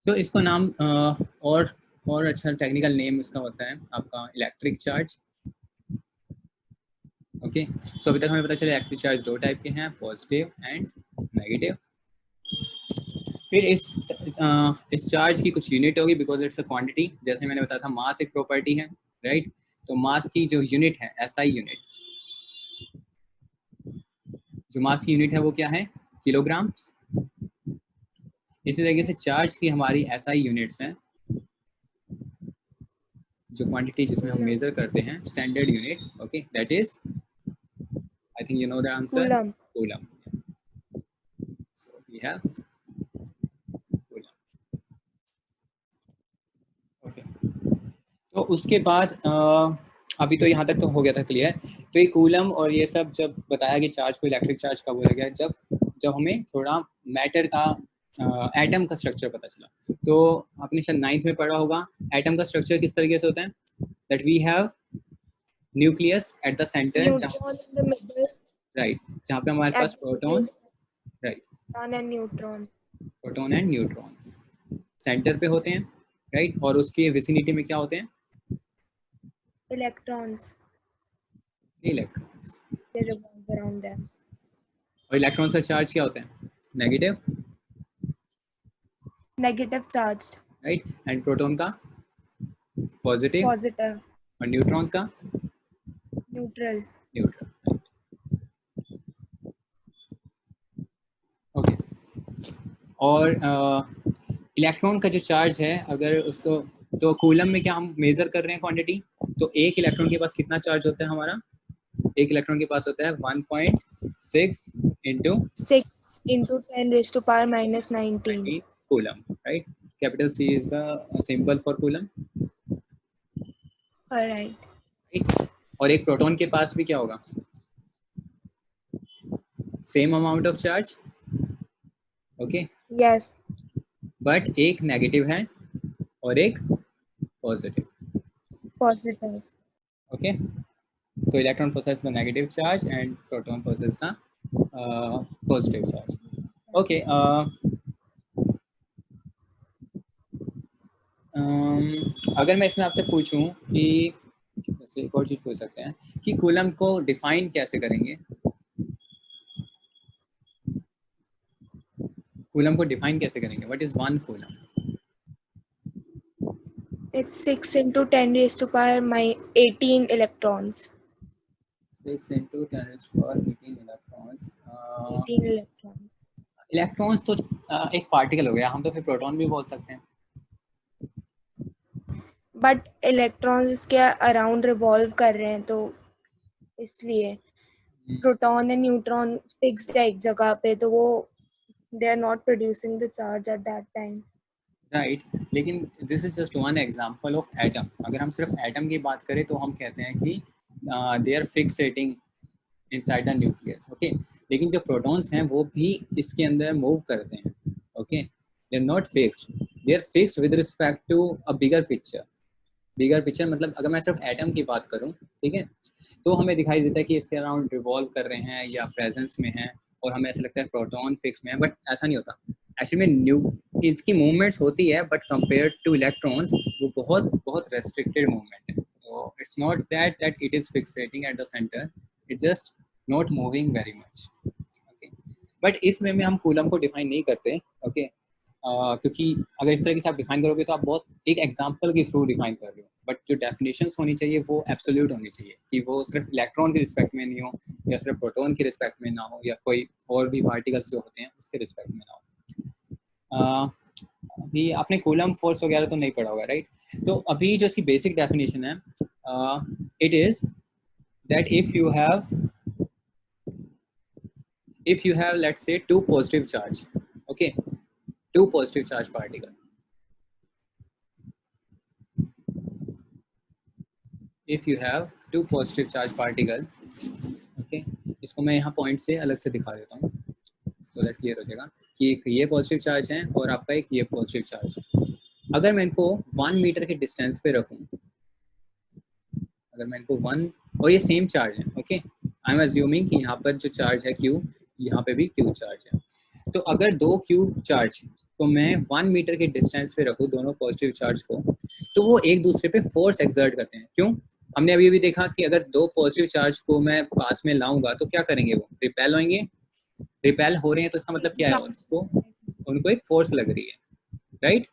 तो इसको नाम और अच्छा टेक्निकल नेम इसका होता है आपका इलेक्ट्रिक चार्ज। ओके, सो अभी तक हमें पता चला इलेक्ट्रिक चार्ज दो टाइप के हैं, पॉजिटिव एंड नेगेटिव। फिर इस चार्ज की कुछ यूनिट होगी बिकॉज इट्स अ क्वांटिटी। जैसे मैंने बताया था मास एक प्रॉपर्टी है, राइट? तो मास की जो यूनिट है एसआई यूनिट्स, जो मास की यूनिट है वो क्या है? किलोग्राम्स। इसी तरीके से चार्ज की हमारी एसआई यूनिट्स हैं, जो क्वांटिटी जिसमें हम मेजर करते हैं, standard unit, okay, that is I think you know the answer, coulomb. So we have coulomb. Okay, तो उसके बाद अभी तो यहाँ तक तो हो गया था क्लियर। तो ये कूलम और ये सब जब बताया कि चार्ज को इलेक्ट्रिक चार्ज कब बोला गया, जब हमें थोड़ा मैटर का एटम का स्ट्रक्चर पता चला। तो आपने शायद 9th में पढ़ा होगा एटम का स्ट्रक्चर किस तरीके से होता है, that we have nucleus at the center, right, जहाँ पे हमारे पास protons, right, proton and neutrons center पे होते हैं, राइट, और उसके विसिनिटी में क्या होते हैं? Electrons. Electrons. They revolve around them. और इलेक्ट्रॉन्स का चार्ज क्या होता है? Negative. Negative charged, right, and proton का पॉजिटिव, पॉजिटिव, और न्यूट्रॉन्स का न्यूट्रल। न्यूट्रल। ओके, और इलेक्ट्रॉन का जो चार्ज है, अगर उसको, तो कूलम में क्या हम मेजर कर रहे हैं क्वांटिटी, तो एक इलेक्ट्रॉन के पास कितना चार्ज होता है हमारा? एक इलेक्ट्रॉन के पास होता है 1.6 into 6 into 10 raised to power minus 19 coulomb, right? Capital C is the symbol for coulomb. Alright. और एक प्रोटॉन के पास भी क्या होगा? Same amount of charge, okay, Yes. But एक नेगेटिव है और एक पॉजिटिव, Positive. ओके। तो electron possess the negative charge and proton possess the positive charge, okay. अगर मैं इसमें आपसे पूछूं कि, जैसे एक और चीज पूछ सकते हैं कि कूलम को डिफाइन कैसे करेंगे? कूलम को डिफाइन कैसे करेंगे? What is one coulomb? It's 6 into 10 raised to power 18 electrons. 6 into 10 raised to power 18 electrons. 18 electrons. Electrons तो एक पार्टिकल हो गया, हम तो फिर प्रोटॉन भी बोल सकते हैं। बट इलेक्ट्रॉन्स इसके अराउंड रिवॉल्व कर रहे हैं, तो इसलिए प्रोटॉन एंड न्यूट्रॉन फिक्स्ड है एक जगह पे, तो वो they are not producing the charge at that time, right, लेकिन this is just one example of atom. अगर हम सिर्फ एटम की बात करें तो हम कहते हैं कि they are fixating inside the nucleus, okay. लेकिन जो प्रोटॉन्स हैं वो भी इसके अंदर मूव करते हैं, okay. They are not fixed, they are fixed with respect to a bigger picture. Bigger picture मतलब अगर मैं सिर्फ एटम की बात करूं, ठीक है, तो हमें दिखाई देता है कि इसके अराउंड रिवॉल्व कर रहे हैं या प्रेजेंस में हैं, और हमें ऐसा लगता है प्रोटॉन फिक्स में है, बट ऐसा नहीं होता। एक्चुअली में इसकी मूवमेंट्स होती है, बट कंपेयर्ड टू इलेक्ट्रॉन्स वो बहुत बहुत रेस्ट्रिक्टेड मूवमेंट है। तो it's not that it is fixating at the center, it's just not moving very much, okay. But इस वे में हम कूलम को डिफाइन नहीं करते, ओके। क्योंकि अगर इस तरीके से आप डिफाइन करोगे तो आप बहुत एक एग्जांपल के थ्रू डिफाइन कर रहे हो, बट जो डेफिनेशंस होनी चाहिए वो एब्सोल्यूट होनी चाहिए, कि वो सिर्फ इलेक्ट्रॉन की रिस्पेक्ट में नहीं हो, या सिर्फ प्रोटॉन की रिस्पेक्ट में ना हो, या कोई और भी पार्टिकल्स जो होते हैं उसके रिस्पेक्ट में ना हो। अभी आपने कूलम फोर्स वगैरह तो नहीं पढ़ा होगा, राइट? तो अभी जो इसकी बेसिक डेफिनेशन है, it is that if you have let's say two positive charge, okay, two positive charge particle, if you have two positive charge particle, okay, इसको मैं यहाँ पॉइंट से अलग से दिखा देता हूँ so that क्लियर हो जाएगा कि एक ये पॉजिटिव चार्ज है और आपका एक ये पॉजिटिव चार्ज है। अगर मैं इनको 1 मीटर के डिस्टेंस पे रखूँ, अगर मैं इनको 1, और ये सेम चार्ज है, ओके, आई एम अज्यूमिंग कि यहाँ पर जो चार्ज है Q, यहाँ पे भी Q चार्ज है। तो अगर दो Q चार्ज को मैं 1 मीटर के डिस्टेंस पे रखूँ दोनों पॉजिटिव चार्ज को, तो वो एक दूसरे पे फोर्स एक्सर्ट करते हैं। क्यों? हमने अभी भी देखा कि अगर दो पॉजिटिव चार्ज को मैं पास में लाऊंगा तो क्या करेंगे, वो रिपेल होंगे। रिपेल हो रहे हैं तो इसका मतलब क्या है, उनको एक फोर्स लग रही है, राइट?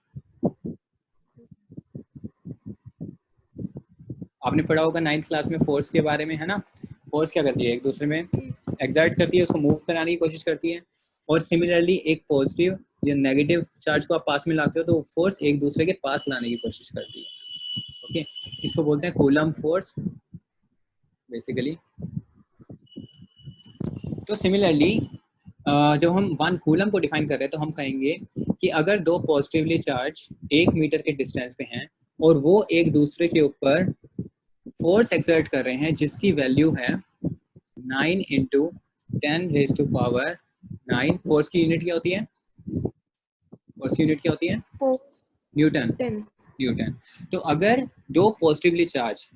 आपने पढ़ा होगा 9th क्लास में फोर्स के बारे में, है ना? फोर्स क्या करती है, एक दूसरे में एक्सर्ट करती है, उसको मूव कराने की कोशिश करती है। और सिमिलरली एक पॉजिटिव या नेगेटिव चार्ज को आप पास में लाते हो तो फोर्स एक दूसरे के पास लाने की कोशिश करती है। ओके, इसको बोलते हैं कूलम फोर्स बेसिकली। तो सिमिलरली जब हम 1 कूलम को डिफाइन कर रहे हैं तो हम कहेंगे कि अगर दो पॉजिटिवली चार्ज 1 मीटर के डिस्टेंस पे हैं और वो एक दूसरे के ऊपर फोर्स एक्सर्ट कर रहे हैं जिसकी वैल्यू है 9 into 10 raise to power 9। Force की यूनिट क्या होती है? फोर्स की यूनिट क्या होती है? न्यूटन। न्यूटन। तो अगर दो positively charge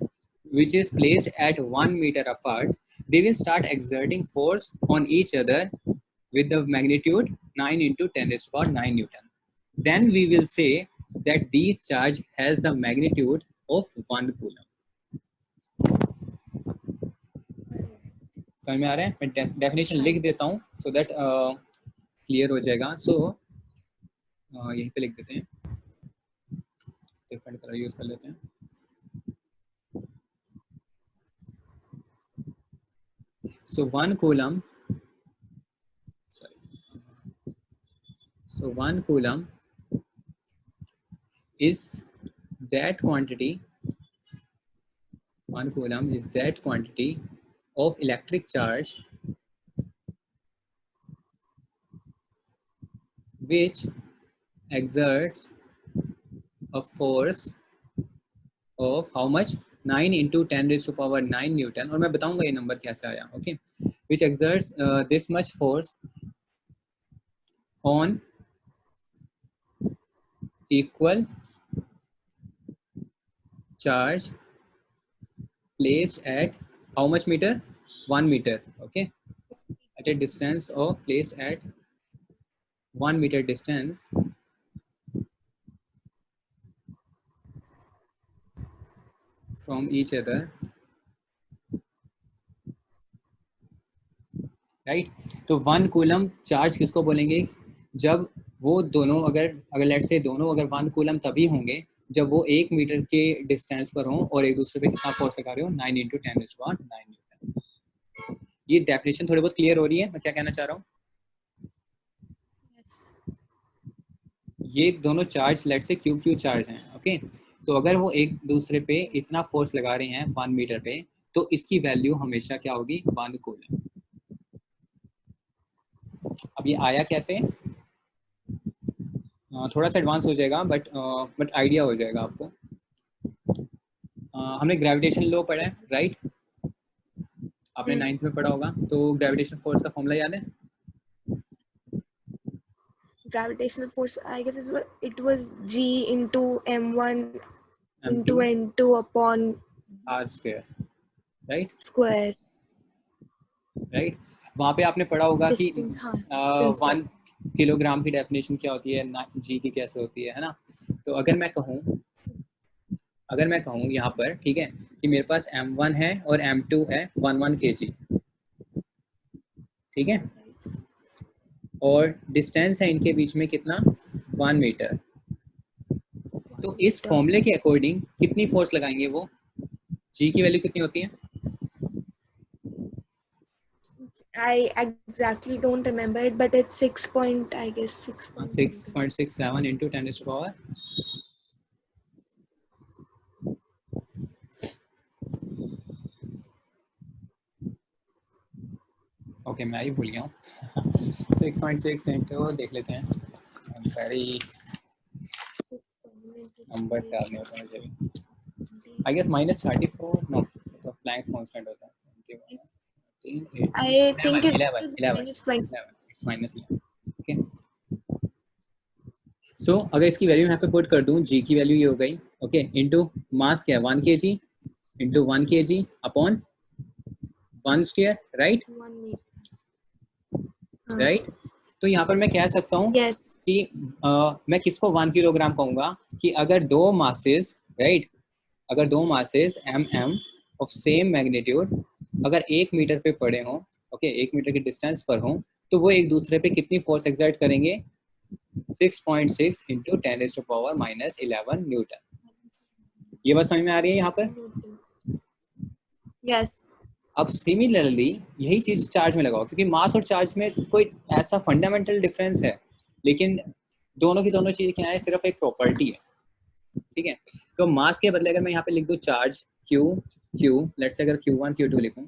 which is placed at 1 meter apart, they will start exerting force on each other with the magnitude 9 into 10 raised to power 9 Newton. Then we will say that these charge has the magnitude of 1 coulomb. समझ में आ रहा है? मैं definition लिख देता हूँ so that clear हो जाएगा। So यहीं पे लिख देते हैं, डिफरेंट कलर यूज कर लेते हैं। So 1 coulomb, sorry, so 1 coulomb is that quantity, 1 coulomb is that quantity of electric charge which exerts a force of how much, 9 into 10 raised to power 9 Newton। और मैं बताऊंगा ये नंबर कैसे आया। Okay, which exerts this much force on equal charge placed at how much meter, 1 meter। okay, at a distance of placed at 1 meter distance from each other, right? तो 1 coulomb charge किसको बोलेंगे? जब वो दोनों अगर late से दोनों अगर 1 कूलम तभी होंगे जब वो 1 मीटर के डिस्टेंस पर हों और एक दूसरे पे कितना फोर्स लगा रहे हो, 9 into 10 raise to power 9 Newton. ये डेफिनेशन थोड़ी बहुत क्लियर हो रही है मैं क्या कहना चाह रहा हूँ? ये दोनों चार्ज लेट से क्यू क्यू चार्ज हैं। ओके, तो अगर वो एक दूसरे पे इतना फोर्स लगा रहे हैं 1 मीटर पे तो इसकी वैल्यू हमेशा क्या होगी, 1 कूलम। अब ये आया कैसे, थोड़ा सा एडवांस हो जाएगा बट आइडिया हो जाएगा आपको। हमने ग्रेविटेशन लॉ पढ़ा है, राइट? आपने 9th में पढ़ा होगा, तो ग्रेविटेशन फोर्स का फॉर्मूला याद है? Gravitational force, I guess it was G into M1 into N2 upon R square, right? Square, right? वहाँ पे आपने पढ़ा होगा कि 1 किलोग्राम की डेफिनेशन क्या होती है, जी की कैसे होती है ना? तो अगर मैं कहूँ यहाँ पर, ठीक है, कि मेरे पास M1 है और M2 है 1 kg, ठीक है, और डिस्टेंस है इनके बीच में कितना, 1 मीटर। तो इस फॉर्मूले के अकॉर्डिंग कितनी फोर्स लगाएंगे वो, जी की वैल्यू कितनी होती है? I exactly don't remember it, but it's 6.67 into 10 raised to power okay, मैं ही भूल गया हूँ 6.6 इंटू, देख लेते हैं, वेरी नंबर से याद नहीं होता मुझे भी, आई गेस -34, नो तो प्लैंक्स कांस्टेंट होता है, I think it's -20, it's -11। Okay, so अगर इसकी वैल्यू यहाँ पे पुट कर दूँ, जी की वैल्यू ये हो गई, ओके, इनटू मास क्या है 1 kg into 1 kg upon 1 square, right? Right, तो यहाँ पर मैं कह सकता हूँ कि मैं किसको 1 किलोग्राम कहूँगा कि अगर दो मासेस, राइट, अगर दो masses mm of same magnitude अगर 1 मीटर पे पड़े हों, ओके, 1 मीटर के डिस्टेंस पर हों, तो वो एक दूसरे पे कितनी फोर्स एक्सर्ट करेंगे? 6.6 इंटू 10⁻⁻11 न्यूटन। ये बात समझ में आ रही है यहाँ पर? यस। अब सिमिलरली यही चीज चार्ज में लगाओ, क्योंकि मास और चार्ज में कोई ऐसा फंडामेंटल डिफरेंस है, लेकिन दोनों की दोनों चीज क्या है, सिर्फ एक प्रॉपर्टी है, ठीक है। तो मास के बदले अगर मैं यहाँ पे लिख दूं चार्ज क्यू, लेट्स से अगर Q1 Q2 लिखूं,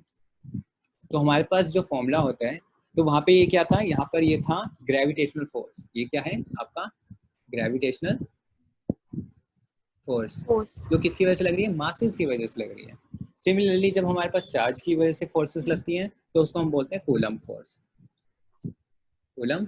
तो हमारे पास जो फॉर्मूला होता है, तो वहां पे ये क्या था, यहाँ पर ये था ग्रेविटेशनल फोर्स। ये क्या है आपका? ग्रेविटेशनल फोर्स, जो किसकी वजह से लग रही है? मासेस की वजह से लग रही है। सिमिलरली जब हमारे पास चार्ज की वजह से फोर्सेस लगती हैं, तो उसको हम बोलते हैं कूलम फोर्स। कूलम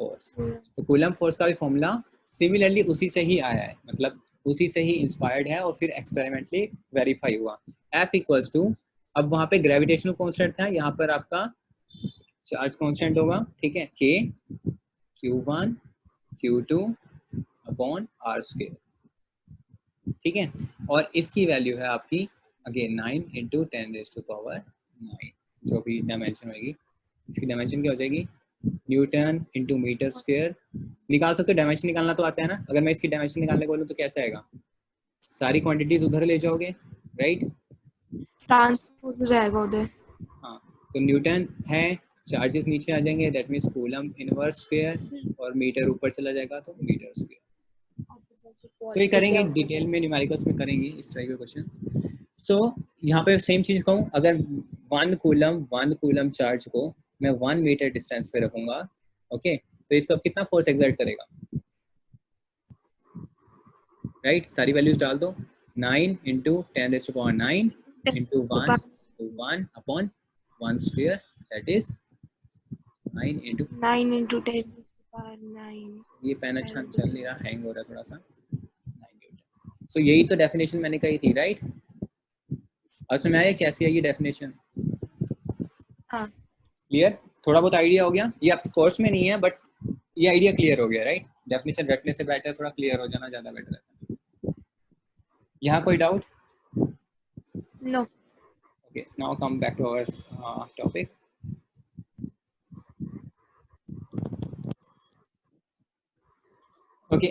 फोर्स, तो कूलम फोर्स का भी फॉर्मूला सिमिलरली उसी से ही आया है, मतलब उसी से ही इंस्पायर्ड है और फिर एक्सपेरिमेंटली वेरीफाई हुआ। F इक्वल्स टू, अब वहां पे ग्रेविटेशनल कांस्टेंट था, यहाँ पर आपका चार्ज कांस्टेंट होगा, ठीक है, K Q1 Q2 upon R square, ठीक है। और इसकी वैल्यू है आपकी अगेन 9 इंटू 10⁻⁹, जो भी डायमेंशन होगी, इसकी डायमेंशन क्या हो जाएगी? Newton into metre square. निकाल सकते हो, डायमेंशन निकालना तो आता है ना। अगर मैं इसकी डायमेंशन निकालने को बोलूँ तो कैसे आएगा? सारी क्वांटिटीज उधर ले जाओगे, राइट, ट्रांसपोज हो जाएगा उधर। हाँ, तो न्यूटन है, चार्जेस नीचे आ जाएंगे, that means coulomb inverse square, और मीटर ऊपर चला जाएगा तो मीटर स्क्वायर। सो ये करेंगे डिटेल में, न्यूमेरिकल्स में करेंगे इस तरह के क्वेश्चन। सो यहाँ पे सेम चीज कहूँ, अगर 1 कूलम चार्ज को मैं 1 मीटर डिस्टेंस पे रखूंगा, ओके, तो इस पर कितना फोर्स एक्सर्ट करेगा, राइट, सारी वैल्यूज डाल दो। 9 into 10⁻⁹ into 1 upon 1 square, that is 9 into 9 into 10⁹ ये पेन अच्छा चल नहीं रहा, हैंग हो रहा है थोड़ा सा। 9 न्यूटन। सो यही तो डेफिनेशन मैंने कही थी, राइट। और समझ आया कैसी है ये डेफिनेशन? हाँ। क्लियर? थोड़ा बहुत आइडिया हो गया? ये आपके कोर्स में नहीं है, बट ये आइडिया क्लियर हो गया, राइट। डेफिनेशन रटने से बेटर थोड़ा क्लियर हो जाना ज़्यादा बेटर है। यहाँ कोई doubt? No. Okay, now come back to our topic. Okay,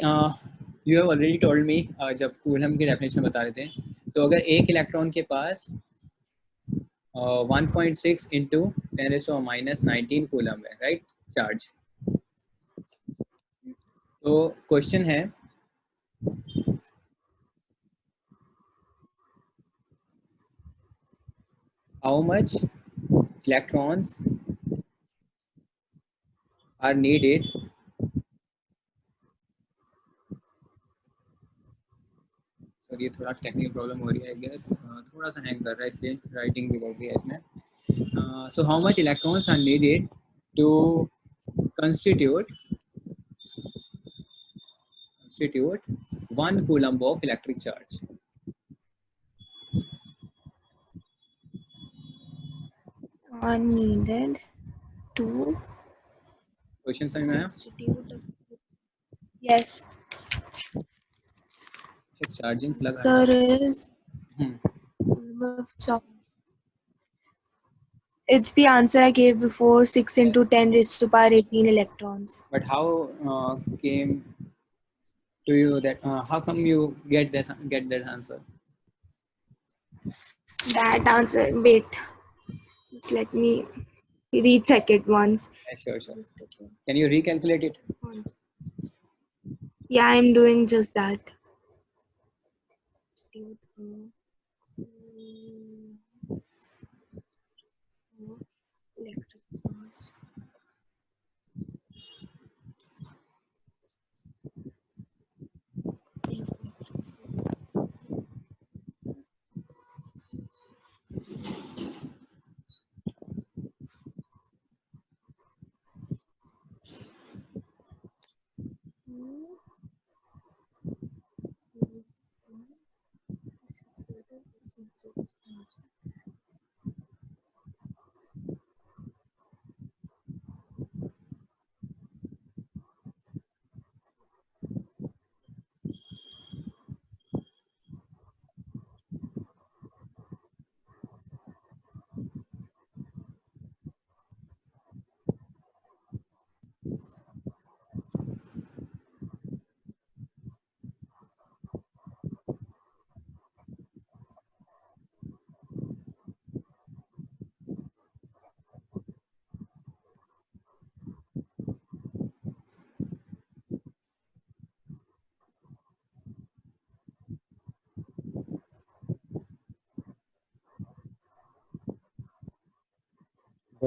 you have already told me, जब कूलम की डेफिनेशन बता रहे थे, तो अगर एक इलेक्ट्रॉन के पास 1.6 इंटू 10⁻⁻19 कूलम है, राइट, चार्ज, तो क्वेश्चन है how much electrons are needed sir ये थोड़ा टेक्निकल प्रॉब्लम हो रही है, आई गेस थोड़ा सा हैंग कर रहा है, इसलिए राइटिंग बिगड़ गई है इसमें। So how much electrons are needed to constitute 1 coulomb of electric charge? Are needed to question समझ में आया? constitute. Yes. Charging plug There is it's the answer I gave before, 6 into 10⁻18 electrons. But how came to you that how come you get that answer? That answer, wait, just let me recheck it once. Sure. Can you recalculate it? Yeah, I'm doing just that. Electric charge.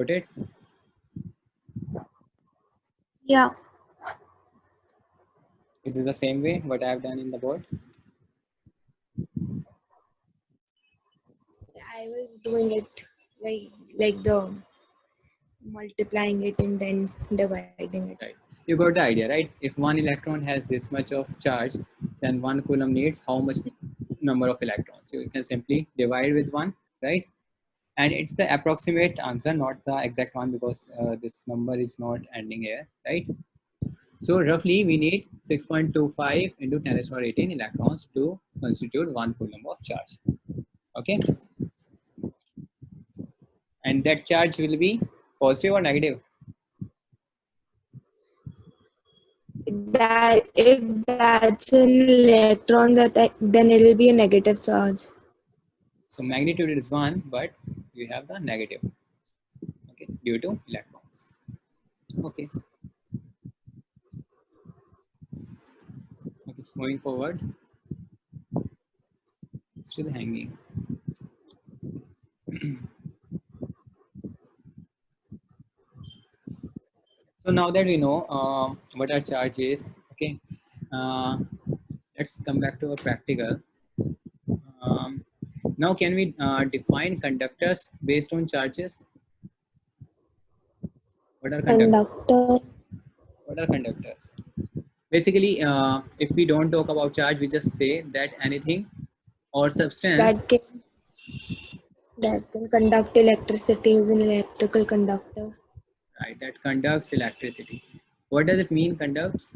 Got it? Yeah. Is this the same way what I have done in the board? I was doing it like the multiplying it and then dividing it. Right. You got the idea, right? If one electron has this much of charge, then 1 coulomb needs how much number of electrons? So you can simply divide with 1, right? And it's the approximate answer, not the exact one, because this number is not ending here, right? So roughly we need 6.25 into 10 raised to power 18 electrons to constitute 1 coulomb of charge. Okay. And that charge will be positive or negative? That if that's an electron, then it will be a negative charge. So magnitude is 1, but we have the negative, okay, due to electrons. Okay. Okay, moving forward. Still hanging. So now that we know what our charge is, okay, let's come back to a practical. Now can we define conductors based on charges? What are conductors? What are conductors? Basically, if we don't talk about charge, we just say that anything or substance that can conduct electricity is an electrical conductor. Right, that conducts electricity. What does it mean, conducts?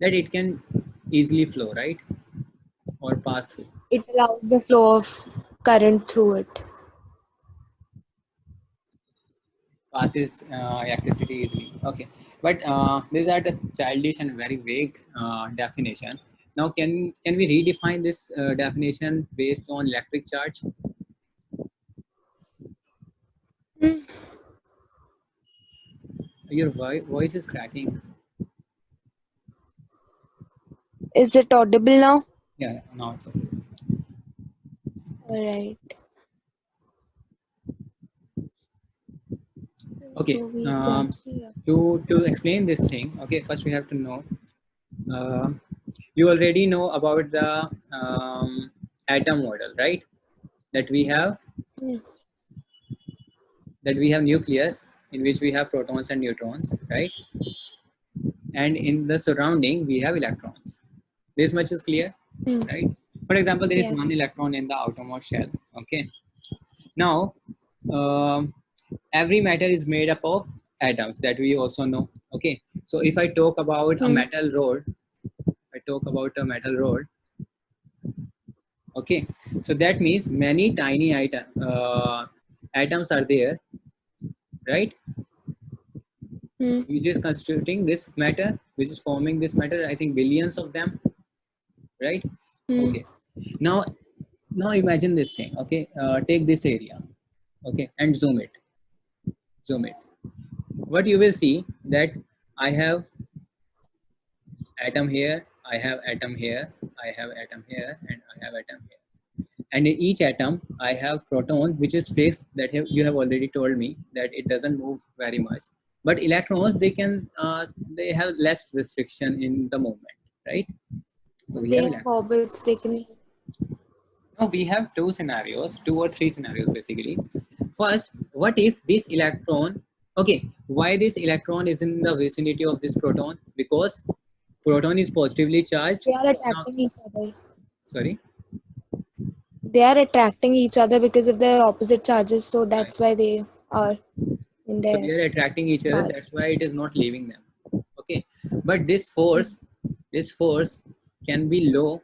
That it can easily flow, right? Or pass through. It allows the flow of current through it. Passes electricity easily. Okay, but these are the childish and very vague definition. Now, can we redefine this definition based on electric charge? Your voice is cracking. Is it audible now? Yeah, now it's okay. All right. Okay. To explain this thing, okay, first we have to know. You already know about the atom model, right? That we have nucleus in which we have protons and neutrons, right? And in the surrounding we have electrons. This much is clear, right? For example, there is one electron in the outermost shell. Okay. Now, every matter is made up of atoms, that we also know. Okay. So if I talk about a metal rod, okay, so that means many tiny atoms are there, right? Which is constituting this matter, which is forming this matter. I think billions of them, right? Okay. Now imagine this thing. Okay, take this area, okay, and zoom it. What you will see that I have atom here, I have atom here, I have atom here, and I have atom here. And in each atom, I have proton, which is fixed. That you have already told me that it doesn't move very much. But electrons, they they have less restriction in the movement, right? So we have orbits. They can. Now we have two or three scenarios basically. First, what if this electron? Okay, why this electron is in the vicinity of this proton? Because proton is positively charged. They are attracting each other. Sorry? They are attracting each other because of their opposite charges, so that's why they are in there. So they are attracting each other, that's why it is not leaving them. Okay, but this force can be low.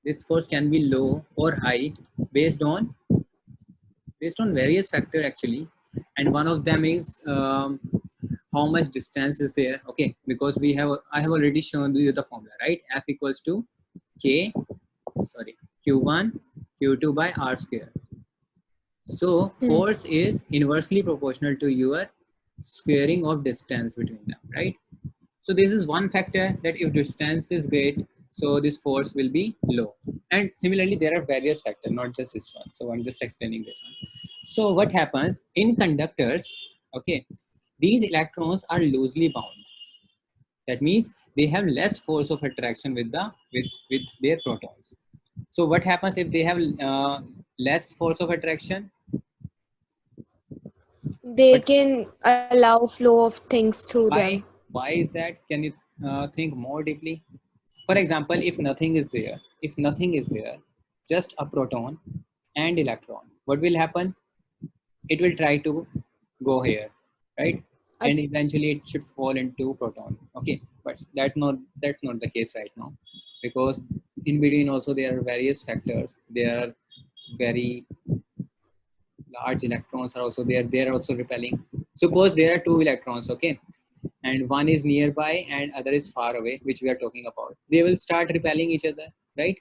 This force can be low or high based on various factors actually, and one of them is how much distance is there. Okay, because I have already shown you the formula, right? F equals to Q1 Q2 by R square. So force is inversely proportional to your squaring of distance between them, right? So this is one factor, that if distance is great, so this force will be low. And similarly, there are various factors, not just this one. So I'm just explaining this one. So what happens in conductors? Okay, these electrons are loosely bound. That means they have less force of attraction with with their protons. So what happens if they have less force of attraction? They But can allow flow of things through them. why is that? Can you think more deeply? For example, if nothing is there, just a proton and electron, what will happen? It will try to go here, right? Uh, And eventually it should fall into proton. Okay, but that's not the case right now, because in between also there are various factors. There are very large electrons are also there. They are also repelling. Suppose there are two electrons, okay, and one is nearby and other is far away, which we are talking about. They will start repelling each other, right?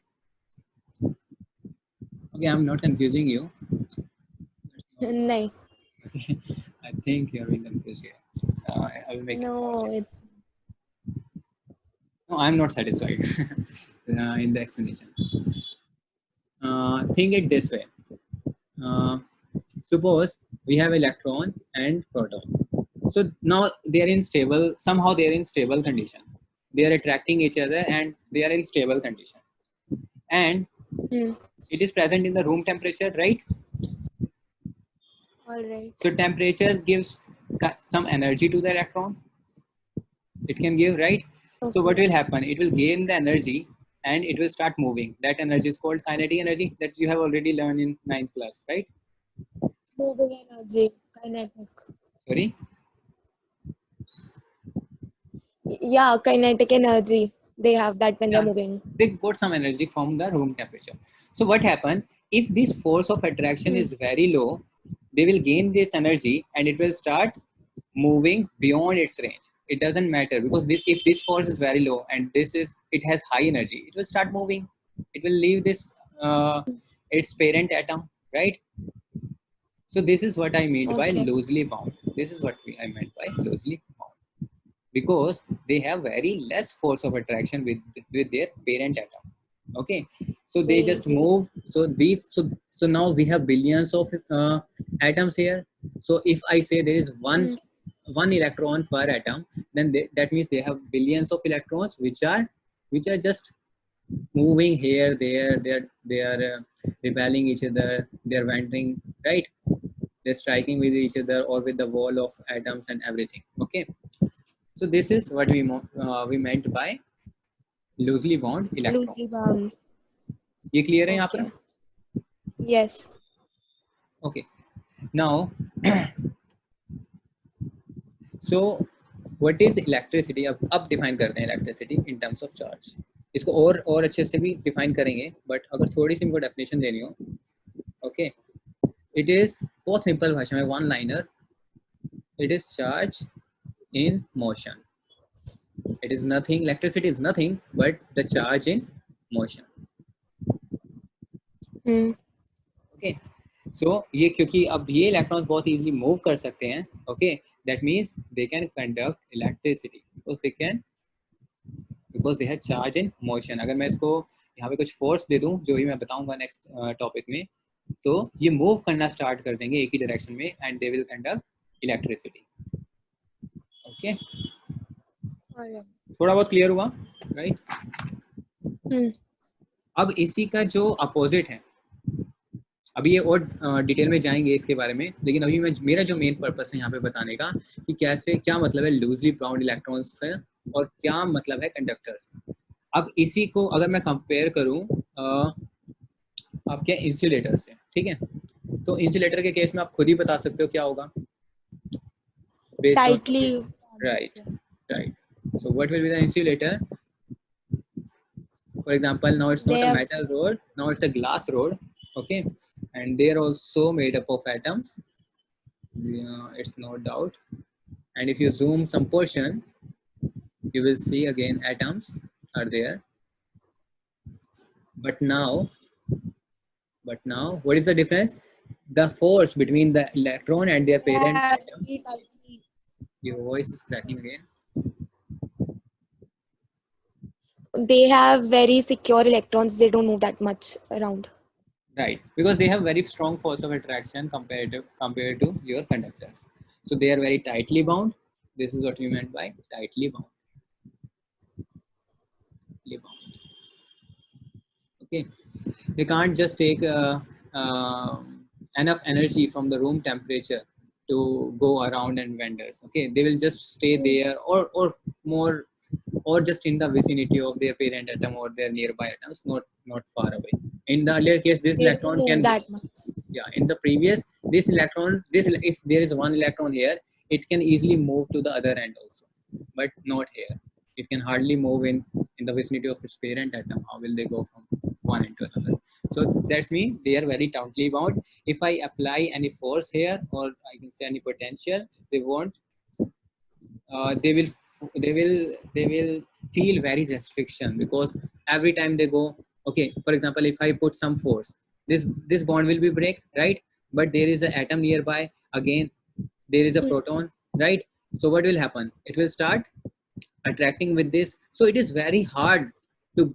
Okay, I'm not confusing you. nahi. I think you're being confused here. I will make it more No, simple. it's No, I'm not satisfied in the explanation. Think it this way. Uh, Suppose we have electron and proton. So now they are in stable, somehow they are in stable condition. They are attracting each other and they are in stable condition. And hmm. it is present in the room temperature, right? All right. So temperature gives some energy to the electron. It can give, right? So what Okay. will happen? It will gain the energy and it will start moving. That energy is called kinetic energy, that you have already learned in 9th class, right? Moving energy, kinetic. Sorry. Yeah, kinetic energy. They have that when they're Yeah, moving. they got some energy from the room temperature. So what happens if this force of attraction Hmm. is very low? They will gain this energy and it will start moving beyond its range. It doesn't matter, because if this force is very low and it has high energy, it will start moving. It will leave this its parent atom, right? So this is what I meant by Okay. loosely bound. This is what I meant by loosely bound, because they have very less force of attraction with their parent atom. Okay, so they just They, move. So now we have billions of atoms here. So if I say there is hmm. one electron per atom, then that means they have billions of electrons which are just moving here, there. They are repelling each other. They are wandering, right? They're striking with each other or with the wall of atoms and everything. Okay, so this is what we meant by loosely bound Loosely electrons. bound. ये clear है यहाँ पर? Okay. Yes. Okay. Now, so what is electricity? अब define करते हैं electricity in terms of charge. इसको और अच्छे से भी define करेंगे, but अगर थोड़ी सी इनको definition देनी हो, okay, it is बहुत simple भाषा में one liner. It is charge in motion. It is nothing. Electricity is nothing but the charge in motion. Hmm. Okay, so ये क्योंकि अब ये इलेक्ट्रॉन्स बहुत इजीली मूव कर सकते हैं. Okay, that means they can conduct electricity because they have charge in motion. अगर मैं इसको यहाँ पे कुछ फोर्स दे दूं, जो भी मैं बताऊंगा नेक्स्ट टॉपिक में, तो ये मूव करना स्टार्ट कर देंगे एक ही डायरेक्शन में and they will conduct electricity. Okay, All right. थोड़ा बहुत क्लियर हुआ, राइट? Hmm. अब इसी का जो अपोजिट है, अभी ये और डिटेल में जाएंगे इसके बारे में, लेकिन अभी मेरा जो मेन पर्पस है यहाँ पे बताने का कि कैसे, क्या मतलब है लूजली बाउंड इलेक्ट्रॉन्स है और क्या मतलब है कंडक्टर्स. अब इसी को अगर मैं कंपेयर करूँ आपके इंसुलेटर से, ठीक है, तो इंसुलेटर के केस में आप खुद ही बता सकते हो क्या होगा based on, Tightly. Right, right. So what will be the insulator? For example, now it's They not a have metal rod, now it's a glass rod. Okay, and they're also made up of atoms. It's no doubt. And if you zoom some portion, you will see again atoms are there. But now what is the difference? The force between the electron and their parent atom. very tightly. Your voice is cracking again. they have very secure electrons. They don't move that much around. Right, because they have very strong force of attraction compared to your conductors. So they are very tightly bound. This is what we meant by tightly bound. Tightly bound. Okay, they can't just take enough energy from the room temperature to go around and vendors. Okay, they will just stay there, or more, or just in the vicinity of their parent atom or their nearby atoms, not far away. In the earlier case, this They don't electron move can, that much. yeah, in the previous, this electron, if there is one electron here, it can easily move to the other end also, but not here. It can hardly move in the vicinity of its parent atom. How will they go from one into another? So that's mean they are very tightly bound. If I apply any force here, or I can say any potential, they won't, they will they will feel very restriction, because every time they go, okay, for example, if I put some force, this bond will be break, right? But there is an atom nearby, again there is a proton, right? So what will happen? It will start attracting with this. So it is very hard to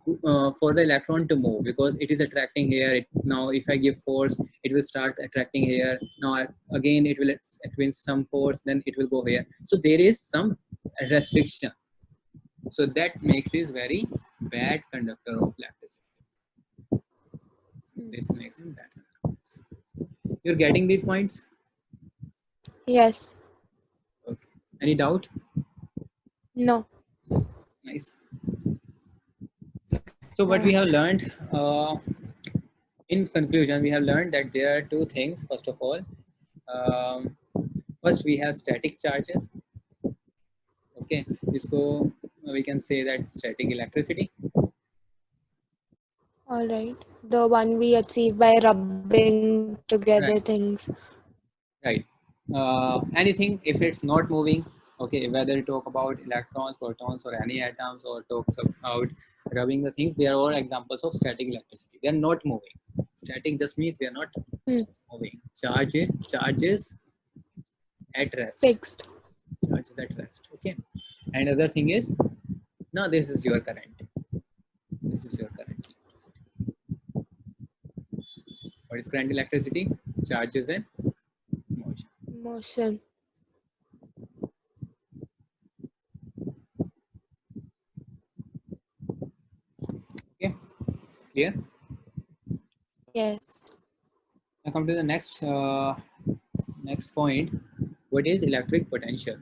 for the electron to move, because it is attracting here. Now if I give force, it will start attracting here. Now again it will experience some force, then it will go here. So there is some restriction. So that makes it very bad conductor of electricity. This makes it bad. You're getting these points? Yes. Okay. Any doubt? No. Nice. So what we have learned, in conclusion, we have learned that there are two things. First of all, first we have static charges. Okay, so we can say that static electricity. All right. The one we achieve by rubbing together Right. things. Right. Anything if it's not moving, okay, whether you talk about electrons, protons, or any atoms, or talks about rubbing the things, they are all examples of static electricity. They are not moving. Static just means they are not moving. Charges at rest. Fixed. Charges at rest. Okay. And other thing is, now this is your current. This is your current electricity. What is current electricity? Charges and motion. Motion. Okay, clear? Yes. Now come to the next point. What is electric potential?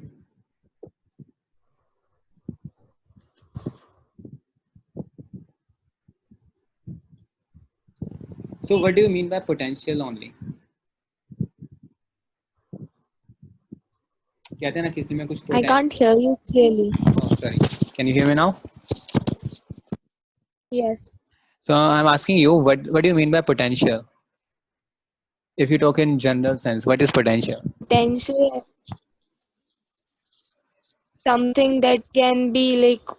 So what do you mean by potential only? कहते हैं ना किसी में कुछ I can't hear you clearly. Oh, sorry. Can you hear me now? Yes. So I'm asking you, what do you mean by potential? If you talk in general sense, what is potential? Potential, something that can be like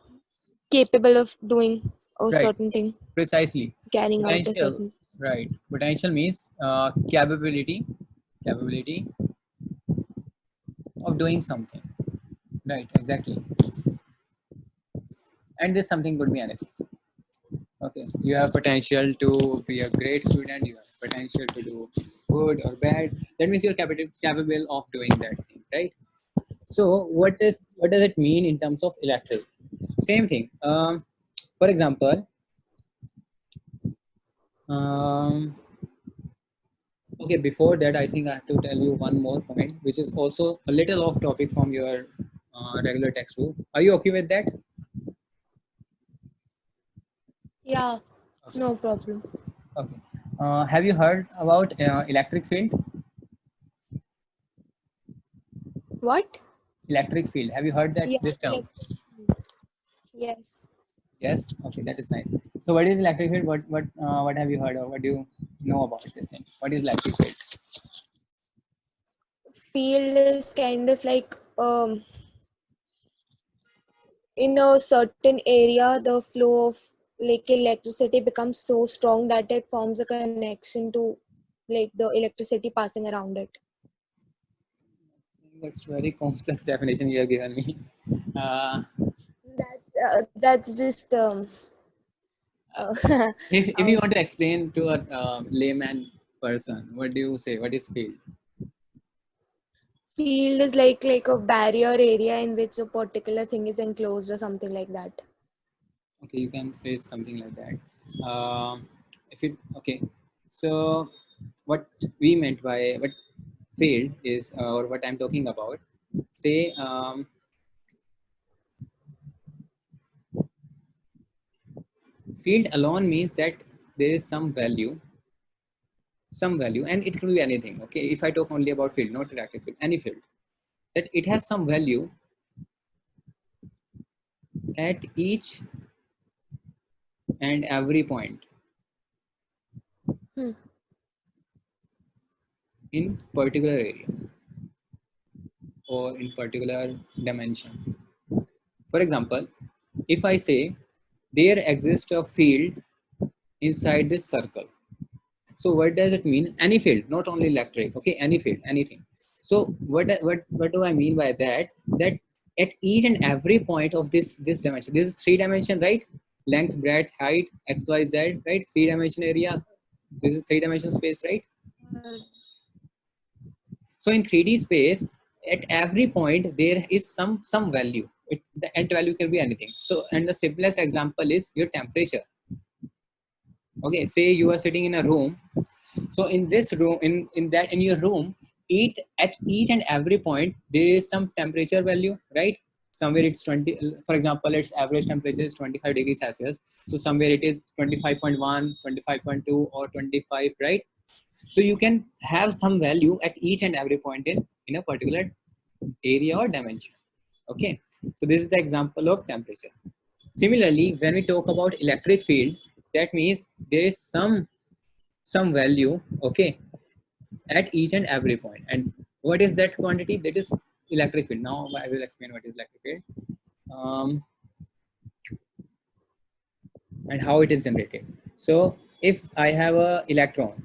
capable of doing a Right. certain thing, Precisely. carrying out a Potential. certain. Right. Potential means capability of doing something. Right. Exactly. And this something could be anything. Okay, you have potential to be a great student, you have potential to do good or bad. That means you're capable of doing that thing, right? So what does it mean in terms of electric? Same thing. For example, okay, before that, I think I have to tell you one more point, which is also a little off topic from your regular textbook. Are you okay with that? Yeah, Okay. no problem. Okay. Have you heard about electric field? What? Electric field. Have you heard that Yeah, this term? yes. Yes. Okay, that is nice. So, what is electric field? What have you heard of? What do you know about this thing? What is electric field? Field is kind of like in a certain area, the flow of like electricity becomes so strong that it forms a connection to like the electricity passing around it. That's very complex definition you have given me. That's just If you um, want to explain to a layman person, what do you say? What is field? field is like a barrier area in which a particular thing is enclosed or something like that. Okay, you can say something like that. If it okay, so what we meant by what field is, or what I'm talking about, say field alone means that there is some value, and it could be anything. Okay, if I talk only about field, not reactive field, any field, that it has some value at each and every point Hmm. in particular area or in particular dimension. For example, if I say there exists a field inside this circle, so what does it mean? Any field, not only electric. Okay, any field, anything. So what do I mean by that? That at each and every point of this dimension, this is 3 dimension, right? Length, breadth, height, x, y, z, right? 3 dimension area. This is 3 dimension space, right? So in 3D space, at every point there is some value. The end value can be anything. So, and the simplest example is your temperature. Okay, say you are sitting in a room. So in this room, in your room, at each and every point there is some temperature value, right? Somewhere it's 20. For example, its average temperature is 25 degrees Celsius. So somewhere it is 25.1, 25.2, or 25, right? So you can have some value at each and every point in a particular area or dimension. Okay, so this is the example of temperature. Similarly, when we talk about electric field, that means there is some value, okay, at each and every point. And what is that quantity? That is electric field. Now I will explain what is electric field, and how it is generated. So if I have a electron,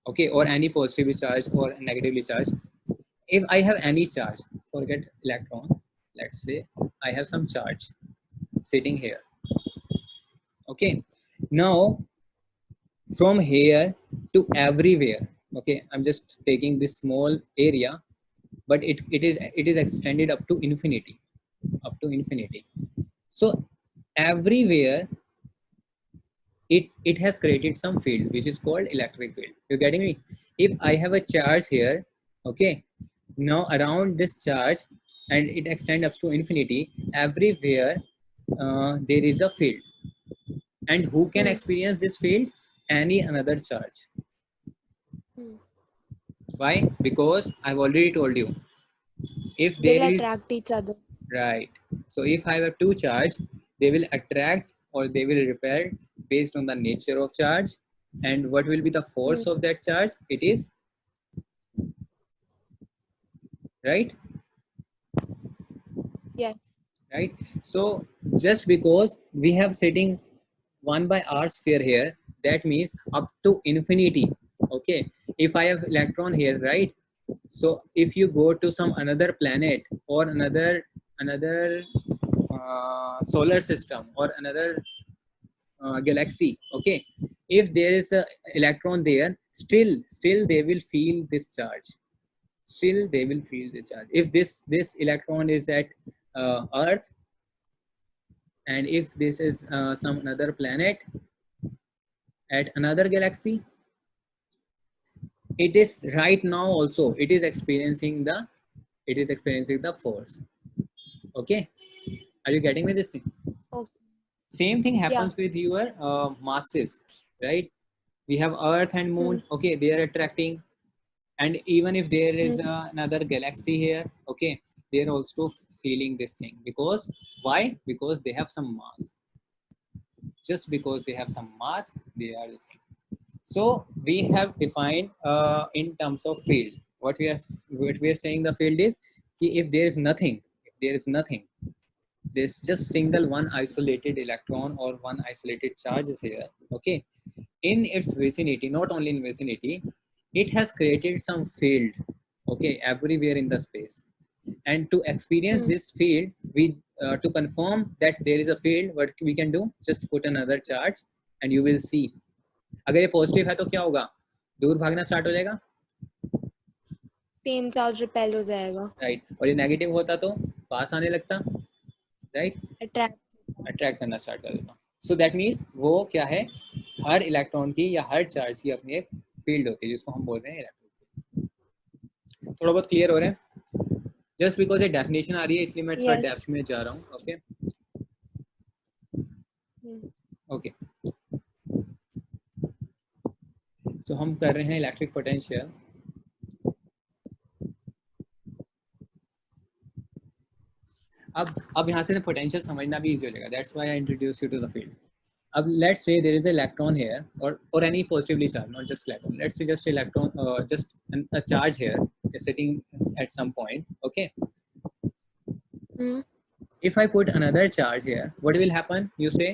okay, or any positively charged or negatively charged, if I have any charge, forget electron, let's say I have some charge sitting here. Okay, now from here to everywhere, okay, I'm just taking this small area, but it is extended up to infinity, up to infinity. So everywhere it has created some field which is called electric field. You're getting me? If I have a charge here, okay, now around this charge, and it extends up to infinity, everywhere there is a field. And who can Hmm. experience this field? Any another charge. Hmm. Why? Because I've already told you, if there They'll is, attract each other. right, so if I have two charge, they will attract or they will repel based on the nature of charge. And what will be the Hmm. force of that charge? It is, right, Yes. right. So just because we have sitting 1 by r sphere here, that means up to infinity. Okay, if I have electron here, right, so if you go to some another planet or another solar system or another galaxy, okay, if there is a electron there, still they will feel this charge. Still they will feel this charge. If this electron is at earth, and if this is some another planet at another galaxy, it is right now also it is experiencing the force. Okay, are you getting me this thing? Okay. Same thing Yeah. happens with your masses, right? We have earth and Hmm. moon, okay, they are attracting. And even if there is Hmm. another galaxy here, okay, they're also feeling this thing. Because why? Because they have some mass. Just because they have some mass, they are the same. So we have defined in terms of field. What we are saying the field is, if there is nothing, there's just single one isolated electron or one isolated charge is here. Okay, in its vicinity, not only in vicinity, it has created some field. Okay, everywhere in the space. And to experience Hmm. this field, we to confirm that there is a field, what we can do? Just put another charge and you will see अगर ये positive है तो क्या होगा, दूर भागना start हो जाएगा, सेम चार्ज रिपेल हो जाएगा, राइट, और ये नेगेटिव होता तो पास आने लगता, राइट, अट्रैक्ट। अट्रैक्ट करना स्टार्ट कर देता। सो दैट मीन्स वो क्या है, हर इलेक्ट्रॉन की या हर चार्ज की अपनी एक फील्ड होती है जिसको हम बोल रहे हैं इलेक्ट्रिक फील्ड। थोड़ा बहुत क्लियर हो रहे हैं? जस्ट बिकॉज ये डेफिनेशन आ रही है इसलिए मैं थोड़ा यस। डेप्थ में जा रहा हूँ। ओके ओके, सो हम कर रहे हैं इलेक्ट्रिक पोटेंशियल। अब यहाँ से ना पोटेंशियल समझना भी इजी हो जाएगा, that's why I introduce you to the field. अब let's say there is a electron here or any positively charged, not just electron, let's say just electron, just a charge here is sitting at some point, okay. If I put another charge here, what will happen, you say?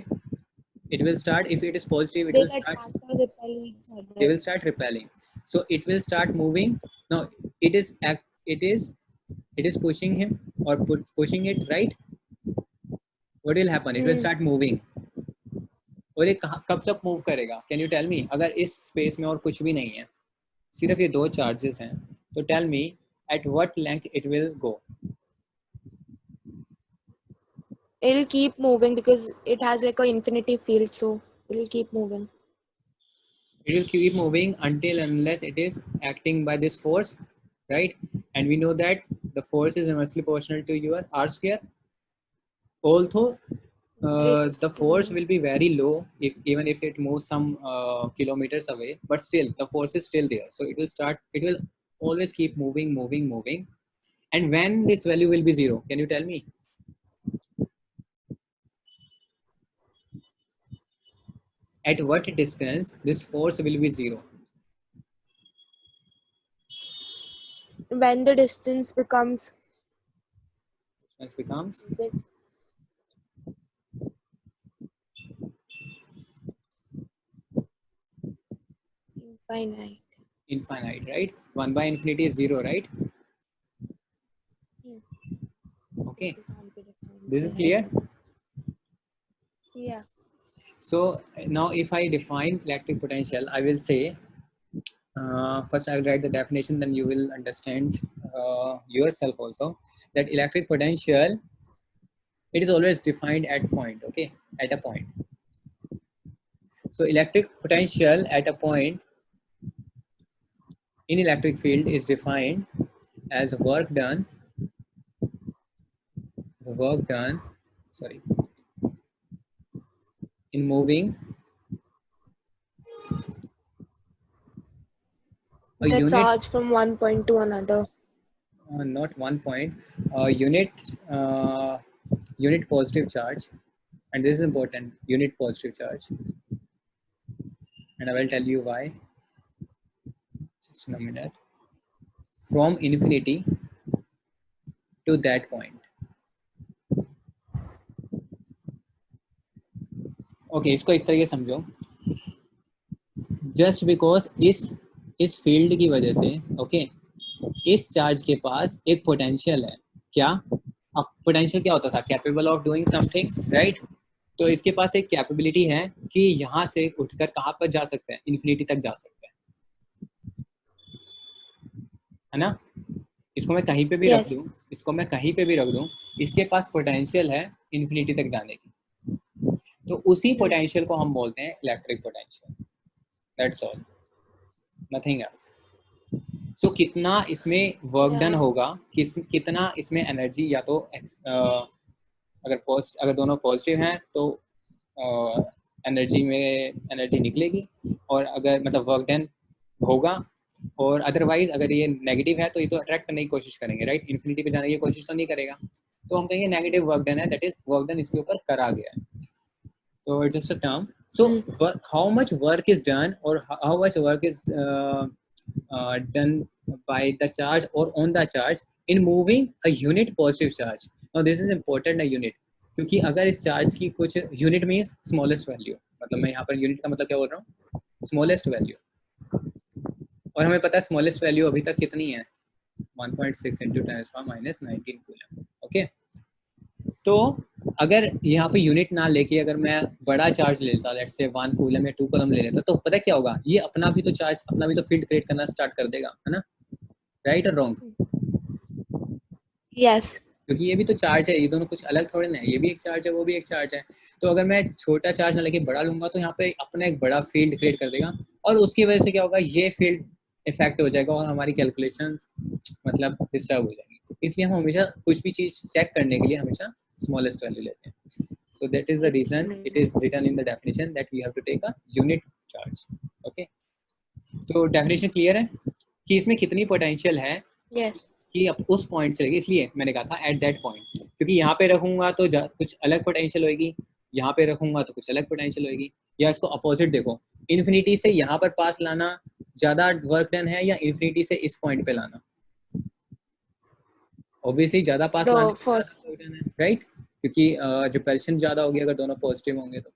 It will start, if it is positive it will They'll start, attract or repel each they other. will start repelling, so it will start moving. Now it is it is pushing him or pushing it, right? What will happen, it will start moving, और ये कब तक move करेगा, can you tell me? अगर इस space में और कुछ भी नहीं है, सिर्फ ये दो चार्जेस हैं, तो tell me at what length it will go? It'll keep moving because it has like a infinity field, so it'll keep moving. It will keep moving until unless it is acting by this force, right? And we know that the force is inversely proportional to your r square. Although the force will be very low if even if it moves some kilometers away, but still the force is still there. So it will always keep moving. And when this value will be zero, can you tell me? At what distance this force will be zero? When the distance becomes infinite, right? 1 by infinity is 0, right? Okay, this is clear. Yeah. So now if I define electric potential, I will say, first I will write the definition, then you will understand yourself also, that electric potential, it is always defined at point, okay, at a point. So electric potential at a point in electric field is defined as work done, sorry, in moving a The unit, charge from one point to another. not one point, unit positive charge, and this is important, unit positive charge, and I will tell you why just in a minute, from infinity to that point. Okay, इसको इस तरीके समझो, just because इस field की वजह से, okay, इस charge के पास एक पोटेंशियल है, क्या? अब पोटेंशियल क्या होता था, capable of doing something, right? तो इसके पास एक कैपेबिलिटी है कि यहाँ से उठकर कहाँ पर जा सकते हैं, इन्फिनिटी तक जा सकते हैं, है ना? इसको मैं कहीं पे भी रख दूं, इसको मैं कहीं पे भी रख दूं, इसके पास पोटेंशियल है इन्फिनिटी तक जाने की, तो उसी पोटेंशियल को हम बोलते हैं electric potential, that's all, nothing else. So कितना इसमें वर्क डन होगा, कितना इसमें एनर्जी, या तो अगर दोनों पॉजिटिव हैं तो एनर्जी निकलेगी, और अगर मतलब वर्क डन होगा, और अदरवाइज अगर ये नेगेटिव है तो ये तो अट्रैक्ट करने की कोशिश करेंगे, राइट? इन्फिनिटी पे जाने की कोशिश तो नहीं करेगा, तो हम कहेंगे नेगेटिव वर्क डन है, दैट इज वर्क डन इसके ऊपर करा गया है, तो it's just a term. So how much work is done, or how much work is done by the charge or on the charge in moving a unit positive charge? Now this is important, a unit, क्योंकि अगर इस charge की कुछ unit means smallest value, मतलब मैं यहाँ per unit का मतलब क्या बोल रहा हूँ, स्मॉलेस्ट वैल्यू, और हमें पता है स्मॉलेस्ट वैल्यू अभी तक कितनी है, 1.6 × 10⁻⁹ कूलम, ओके. तो अगर यहाँ पे यूनिट ना लेके अगर मैं बड़ा चार्ज ले लेता, लेट्स से 1 कूलम या 2 कूलम ले लेता, तो पता क्या होगा, ये अपना भी तो चार्ज, अपना भी तो फील्ड क्रिएट करना स्टार्ट कर देगा, है ना? राइट और रॉन्ग? यस। क्योंकि ये भी तो चार्ज है, ये दोनों कुछ अलग थोड़े ना है, ये भी एक चार्ज है, वो भी एक चार्ज है। तो अगर मैं छोटा चार्ज ना लेके बड़ा लूंगा तो यहाँ पे अपना एक बड़ा फील्ड क्रिएट कर देगा, और उसकी वजह से क्या होगा, ये फील्ड इफेक्ट हो जाएगा और हमारी कैलकुलेशंस मतलब डिस्टर्ब हो जाएगी। इसलिए हम हमेशा कुछ भी चीज चेक करने के लिए हमेशा स्मॉलेस्ट वैल्यू लेते हैं। So that is the reason it is written in the definition that we have to take a unit charge. Okay. तो definition clear है कि इसमें कितनी potential है? Yes. कि अब उस पॉइंट से लेके, इसलिए मैंने कहा था एट दैट पॉइंट, क्योंकि यहाँ पे रखूंगा तो कुछ अलग पोटेंशियल होगी, यहाँ पे रखूंगा तो कुछ अलग पोटेंशियल होगी। या इसको अपोजिट देखो, इन्फिनिटी से यहाँ पर पास लाना ज्यादा वर्क डन है या इन्फिनिटी से इस पॉइंट पे लाना? ऑब्वियसली ज्यादा पास लाना, राइट? क्योंकि रिपल्शन ज्यादा होगी अगर दोनों पॉजिटिव होंगे तो।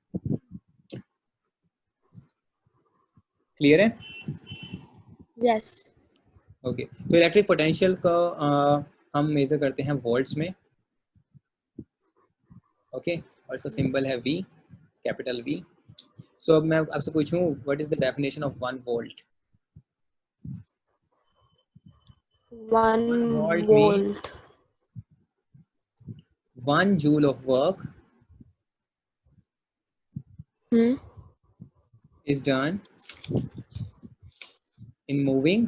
क्लियर है? यस। ओके, तो इलेक्ट्रिक पोटेंशियल को हम मेजर करते हैं वोल्ट्स में। ओके, और इसका सिंबल है V, कैपिटल V। सो अब मैं आपसे पूछूं, what is the definition of 1 volt? 1 volt volt 1 joule of work is done in moving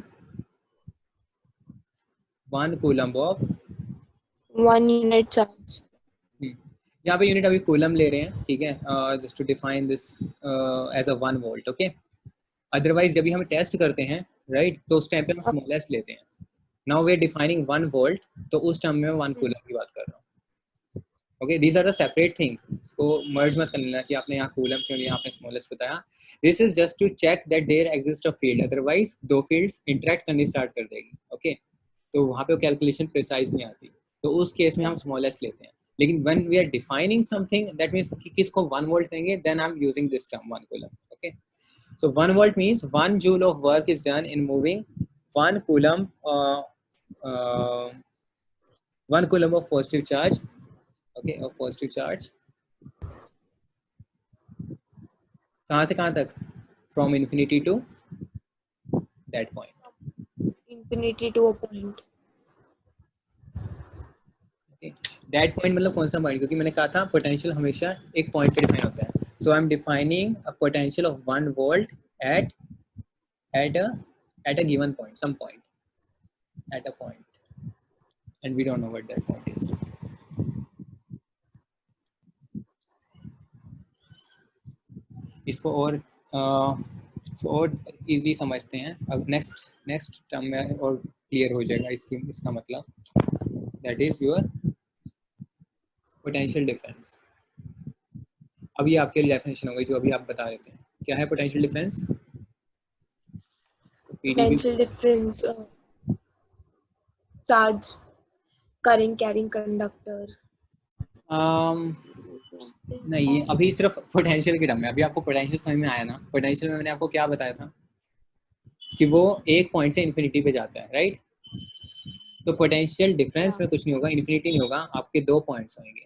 1 coulomb of 1 unit charge. यहाँ पे यूनिट अभी कूलम ले रहे हैं, ठीक है, just to define this as a 1 volt. Okay, otherwise जब भी हम टेस्ट करते हैं, राइट, तो उस टाइम पे हम स्मॉलेस्ट लेते हैं। Now we are defining 1 volt, तो उस टाइम में 1 कूलम की बात कर रहा हूँ। Okay, these are the separate thing, इसको मर्ज मत कर लेना कि आपने यहाँ कूलम क्यों लिया, आपने स्मॉलेस्ट बताया। This is just to check that there exist a field, otherwise दो फील्ड्स इंटरेक्ट करनी स्टार्ट कर देगी। ओके, तो वहाँ पे कैलकुलेशन प्रिसाइज नहीं आती, तो उस केस में हम स्मॉलेस्ट लेते हैं। लेकिन when we are defining something, that means कि किसको 1 volt देंगे, then I'm using this term 1 coulomb. Okay, so 1 volt means 1 joule of work is done in moving 1 coulomb 1 coulomb of positive charge. Okay, of positive charge कहाँ से कहाँ तक? From infinity to that point. Infinity to a point. That point मतलब कौन सा point? क्योंकि मैंने कहा था पोटेंशियल हमेशा एक पॉइंट पे डिफाइन होता है। So I am defining a potential of 1 volt at a given point, some point, at a point, and we don't know what that point is. इसको और इजीली समझते हैं। अब नेक्स्ट टर्म में और क्लियर हो जाएगा इसका मतलब, that is your potential difference. अब ये आपके डेफिनेशन हो गई जो अभी आप बता रहे थे। क्या है potential difference? Potential difference, charge, current carrying conductor. नहीं, अभी सिर्फ पोटेंशियल की टर्म में। अभी आपको पोटेंशियल समझ में आया ना? पोटेंशियल में मैंने आपको क्या बताया था कि वो एक पॉइंट से इन्फिनिटी पे जाता है, राइट? तो पोटेंशियल डिफरेंस में कुछ नहीं होगा, इन्फिनिटी नहीं होगा, आपके 2 पॉइंट्स होंगे।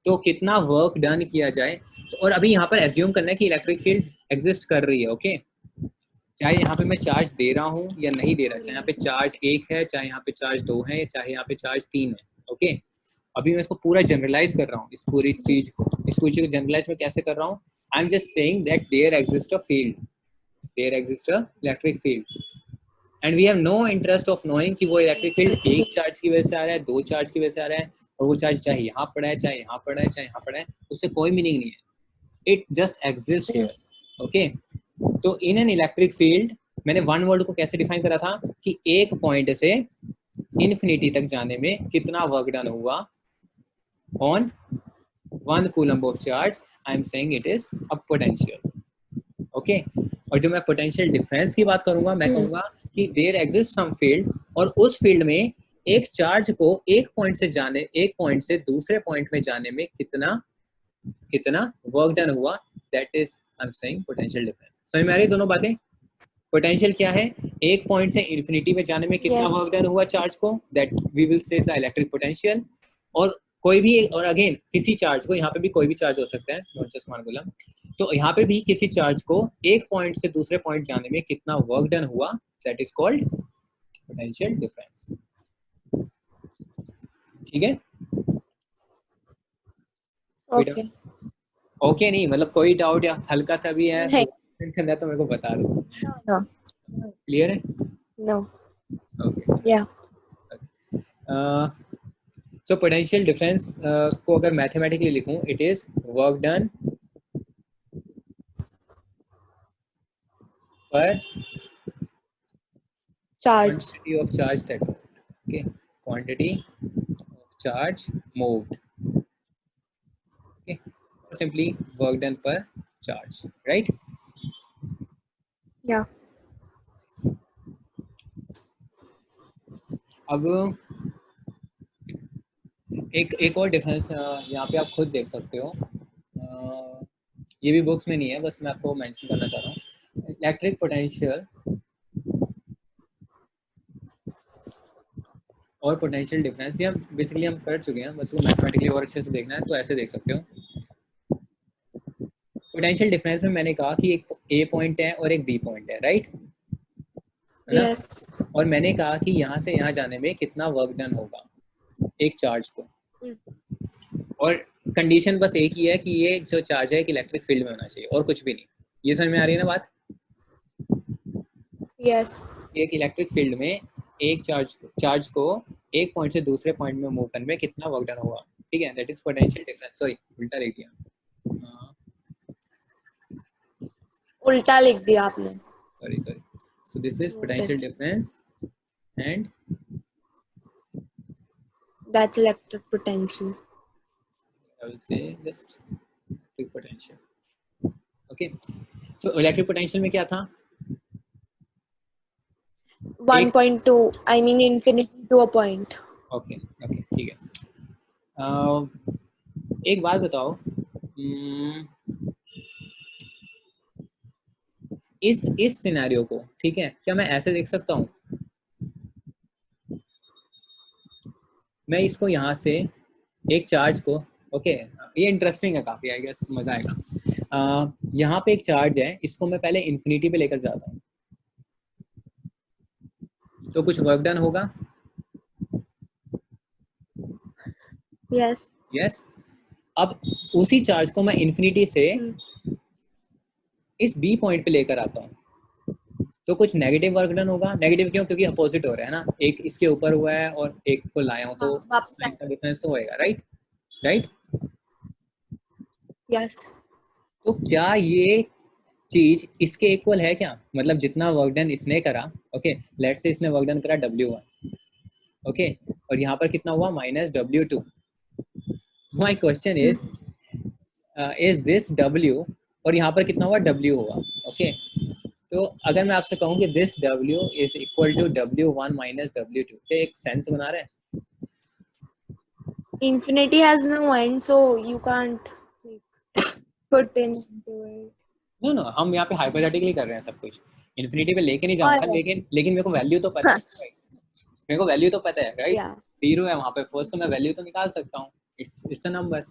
तो कितना वर्क डन किया जाए, तो और अभी यहाँ पर एज्यूम करना है कि इलेक्ट्रिक फील्ड एग्जिस्ट कर रही है। ओके, चाहे यहाँ पे मैं चार्ज दे रहा हूँ या नहीं दे रहा, चाहे यहाँ पे चार्ज 1 है, चाहे यहाँ पे चार्ज 2 है, चाहे यहाँ पे चार्ज 3 है। ओके, अभी मैं इसको पूरा जनरलाइज कर रहा हूँ, इस पूरी चीज को जनरलाइज में कैसे कर रहा हूँ? I am just saying that there exist a field, there exist a electric field, and we have no interest of knowing कि वो इलेक्ट्रिक फील्ड एक चार्ज की वजह से आ रहा है, 2 चार्ज की वजह से आ रहा है, और वो चार्ज चाहे यहाँ पड़ा है, चाहे यहाँ पड़ा है, चाहे यहाँ पड़ा है, उससे कोई मीनिंग नहीं है। It just exist here. Okay, तो इन एन इलेक्ट्रिक फील्ड मैंने 1 वोल्ट को कैसे डिफाइन करा था कि एक पॉइंट से इन्फिनिटी तक जाने में कितना वर्क डन हुआ on 1 coulomb of charge. I am saying it is a potential. Okay, और जो मैं पोटेंशियल डिफरेंस की बात करूंगा, मैं कहूंगा कि देयर एग्जिस्ट सम फील्ड, और उस फील्ड में एक चार्ज को एक पॉइंट से दूसरे पॉइंट में जाने में कितना वर्क डन हुआ, that is I am saying potential difference. समझ में आ रही दोनों बातें? पोटेंशियल क्या है? एक पॉइंट से इन्फिनिटी में जाने में कितना वर्क डन हुआ चार्ज को, that we will say the electric potential. और कोई भी, और अगेन किसी चार्ज को, यहाँ पे भी कोई भी चार्ज हो सकता है, नॉट जस्ट वन कूलम, तो यहाँ पे भी किसी चार्ज को एक पॉइंट से दूसरे पॉइंट जाने में कितना वर्क डन हुआ, that is called potential difference. ठीक है, ओके। ओके नहीं मतलब कोई डाउट या हल्का सा भी है नहीं, करना तो मेरे को बता दो। नो क्लियर है? No, okay. या सो पोटेंशियल डिफरेंस को अगर मैथमेटिकली लिखूं, it is work done per charge. quantity of charge that moved. Okay, quantity of charge moved. Okay, or simply work done per charge, right? या अब एक और difference यहाँ पे आप खुद देख सकते हो, ये भी बुक्स में नहीं है, बस मैं आपको मेंशन करना चाह रहा हूँ। इलेक्ट्रिक पोटेंशियल और पोटेंशियल डिफरेंस ये बेसिकली हम कर चुके हैं, बस वो मैथमेटिकली और अच्छे से देखना है तो ऐसे देख सकते हो। पोटेंशियल डिफरेंस में मैंने कहा कि एक ए पॉइंट है और एक बी पॉइंट है, राइट, है ना? यस। और मैंने कहा कि यहाँ से यहाँ जाने में कितना वर्क डन होगा एक चार्ज को, और कंडीशन बस एक ही है कि ये जो चार्ज है एक इलेक्ट्रिक फील्ड में होना चाहिए और कुछ भी नहीं। ये समझ में आ रही है ना बात? यस। एक इलेक्ट्रिक फील्ड में एक चार्ज को एक पॉइंट से दूसरे पॉइंट में मूव करने में कितना वर्क डन होगा, ठीक है, that is potential difference. Sorry उल्टा लिख दिया, उल्टा लिख दिया आपने। Sorry so this is potential difference and that's electric potential. I will say just electric potential. Okay, so electric potential में क्या था? 1.2, I mean infinity to a point. Okay okay ठीक है। एक बात बताओ, इस सिनेरियो को, ठीक है, क्या मैं ऐसे देख सकता हूँ? मैं इसको यहाँ से एक चार्ज को, ओके ये इंटरेस्टिंग है काफी, आई गेस मजा आएगा। यहाँ पे एक चार्ज है, इसको मैं पहले इन्फिनिटी पे लेकर जाता हूँ तो कुछ वर्क डन होगा। यस। यस, अब उसी चार्ज को मैं इन्फिनिटी से इस बी पॉइंट पे लेकर आता हूँ तो कुछ नेगेटिव वर्क डन होगा। नेगेटिव क्यों? क्योंकि अपोजिट हो रहा है ना, एक इसके ऊपर हुआ है और एक को लाया हूँ तो साइन का डिफरेंस तो होएगा, राइट राइट। यस। तो क्या ये चीज इसके इक्वल है क्या? मतलब जितना वर्क डन इसने करा, ओके लेट्स से इसने वर्क डन करा W1, ओके, और यहाँ पर कितना हुआ -W2। My question is this W, और यहाँ पर कितना हुआ W हुआ, ओके। तो अगर मैं आपसे कहूँ कि this W is equal to W1 - W2, तो एक सेंस बना रहा है? Infinity has no end, so you can't put into it. No हम यहाँ पे हाइपोथेटिकली कर रहे हैं सब कुछ, इन्फिनिटी पे लेके नहीं जाऊंगा, और लेकिन मेरे को वैल्यू तो पता है, मेरे को वैल्यू तो पता है, राइट? या 0 है वहाँ पे फर्स्ट, तो मैं वैल्यू तो निकाल सकता हूँ, it's a number.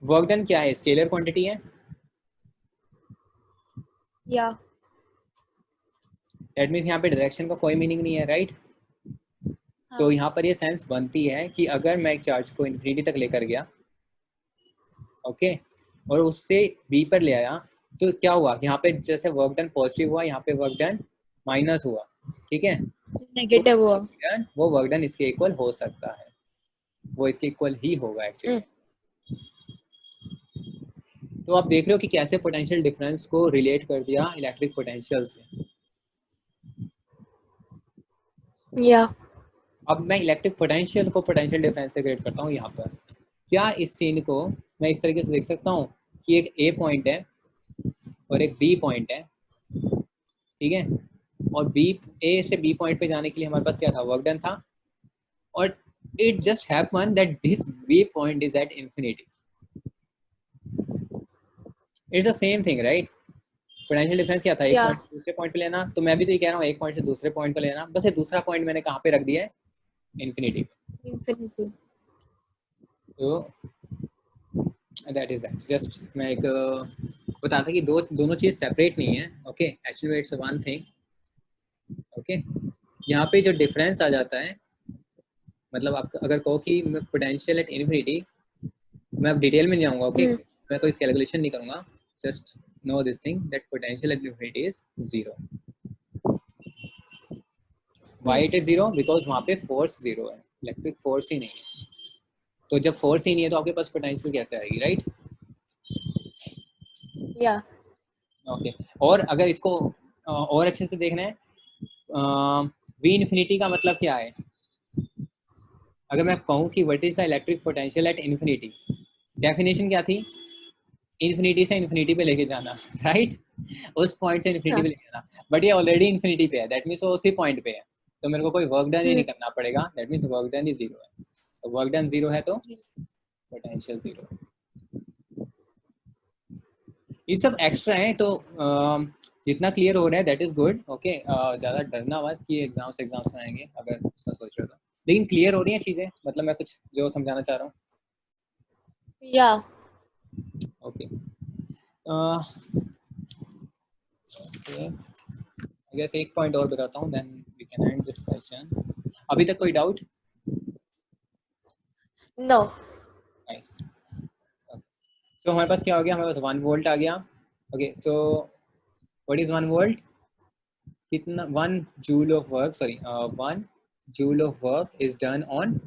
Work done क्या है? स्केलर क्वांटिटी है, या दैट मींस यहाँ पे डायरेक्शन का कोई मीनिंग नहीं है, राइट? तो यहाँ पर ये सेंस बनती है कि अगर मैं एक चार्ज को इन्फिनिटी तक लेकर गया, ओके, और उससे बी पर ले आया, तो क्या हुआ? यहाँ पे जैसे वर्क डन पॉजिटिव हुआ, यहाँ पे वर्क डन माइनस हुआ, ठीक है, नेगेटिव हुआ, वो वर्क डन इसके इक्वल हो सकता है, वो इसके इक्वल ही होगा एक्चुअली। तो आप देख रहे हो कि कैसे पोटेंशियल डिफरेंस को रिलेट कर दिया इलेक्ट्रिक पोटेंशियल से। या अब मैं इलेक्ट्रिक पोटेंशियल को पोटेंशियल डिफरेंस से रिलेट करता हूँ यहाँ पर। क्या इस सीन को मैं इस तरीके से देख सकता हूँ कि एक ए पॉइंट है और एक बी पॉइंट है, ठीक है, और बी ए से बी पॉइंट पे जाने के लिए हमारे पास क्या था? वर्क डन था, और it just happen that this B point is at infinity. It's the same thing right. Potential difference क्या था, एक Yeah. पॉइंट दूसरे पॉइंट पे लेना, तो मैं भी तो ये कह रहा हूँ एक पॉइंट से दूसरे पॉइंट पे लेना, बस ये दूसरा पॉइंट मैंने कहाँ पे रख दिया है, इन्फिनिटी पे। Infinity. तो दैट इज दैट, जस्ट मैं एक बता था कि दोनों चीज सेपरेट नहीं है, okay, actually it's one thing, okay. यहाँ पे जो डिफरेंस आ जाता है, मतलब आप अगर कहो कि पोटेंशियल एट इन्फिनिटी, मैं अब डिटेल में नहीं जाऊंगा, ओके, मैं कोई कैलकुलेशन नहीं करूंगा, just know this thing that potential at infinity is zero. Why it is zero, because वहाँ पे फोर्स जीरो है, इलेक्ट्रिक फोर्स ही नहीं है। तो जब फोर्स ही नहीं है तो आपके पास पोटेंशियल कैसे आएगी, राइट? Yeah. ओके, और अगर इसको और अच्छे से देखना है, वी इन्फिनिटी का मतलब क्या है? अगर मैं कहूँ कि what is the electric potential at infinity, definition क्या थी? इन्फिनिटी से इन्फिनिटी पे लेके जाना, राइट? उस पॉइंट से इन्फिनिटी Yeah. पे लेके जाना, बट ये ऑलरेडी इन्फिनिटी पे है, दैट मीन्स वो उसी पॉइंट पे है, तो मेरे को कोई वर्क डन ही नहीं करना पड़ेगा, that means work done he zero है। तो वर्क डन जीरो है तो पोटेंशियल जीरो। ये सब एक्स्ट्रा है, तो जितना क्लियर हो रहा है दैट इज गुड, ओके। ज़्यादा डरना मत कि एग्जाम्स एग्जाम्स में आएंगे, अगर उसका सोच रहे हो तो, लेकिन क्लियर हो रही है चीज़ें, मतलब मैं कुछ जो समझाना चाह रहा हूँ। Yeah. ओके, आई गेस एक पॉइंट और बताता हूँ, then we can end this session. अभी तक कोई डाउट? No. नाइस। तो हमारे पास क्या हो गया, हमारे पास 1 वोल्ट आ गया, okay. So what is 1 volt? कितना 1 joule of work, sorry 1 joule of work is done on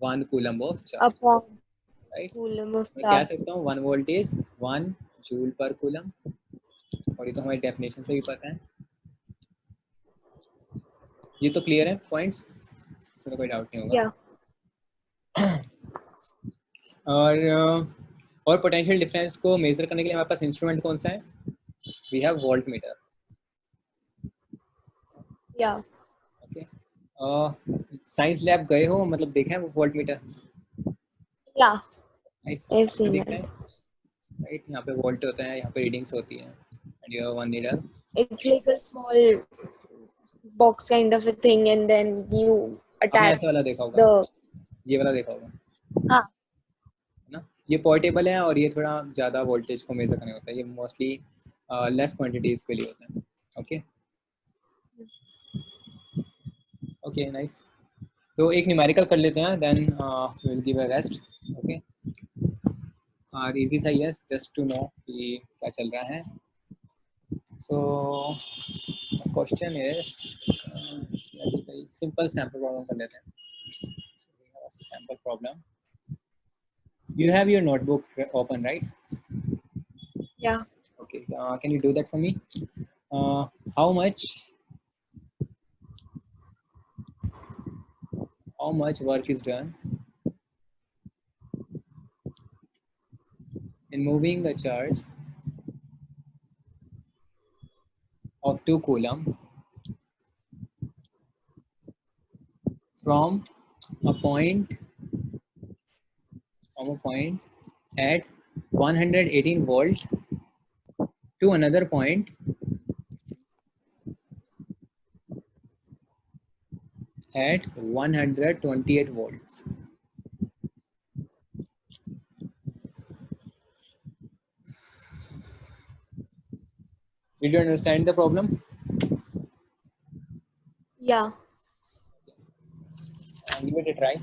1 coulomb of charge, Upon right? coulomb of मैं कह charge. सकता हूँ 1 वोल्ट इज 1 जूल पर कूलम, और ये तो हमारी डेफिनेशन से भी पता है। ये तो क्लियर है पॉइंट्स, इसमें तो कोई डाउट नहीं होगा। Yeah. और पोटेंशियल डिफरेंस को मेजर करने के लिए हमारे पास इंस्ट्रूमेंट कौन सा है? We have voltmeter, Yeah. Okay. Science lab गए हो, मतलब देखा है वो volt meter? Yeah. Nice, I've कैसे seen दिखता है? it. राइट, यहाँ पे वोल्ट होता है, यहाँ पे रीडिंग्स होती है, and you have one needle. It's like a small box kind of a thing, and then you आपने attach ऐसा वाला देखा होगा, the. ये वाला देखा होगा, हाँ. है ना? ये पोर्टेबल है, और ये थोड़ा ज़्यादा वोल्टेज को मेजर करने होता है, ये मोस्टली लेस क्वांटिटीज के लिए होता है, ओके। Okay, nice. तो एक न्यूमेरिकल कर लेते हैं, then will give a rest, okay. और इजी सा ही है, जस्ट टू नो कि क्या चल रहा है। So question is, simple sample problem कर लेते हैं। Sample problem, you have your notebook open, right? Yeah. Okay, can you do that for me? How much work is done in moving a charge of 2 coulomb from a point at 118 volt to another point at 128 volts? Did you understand the problem? Yeah. Give it a try.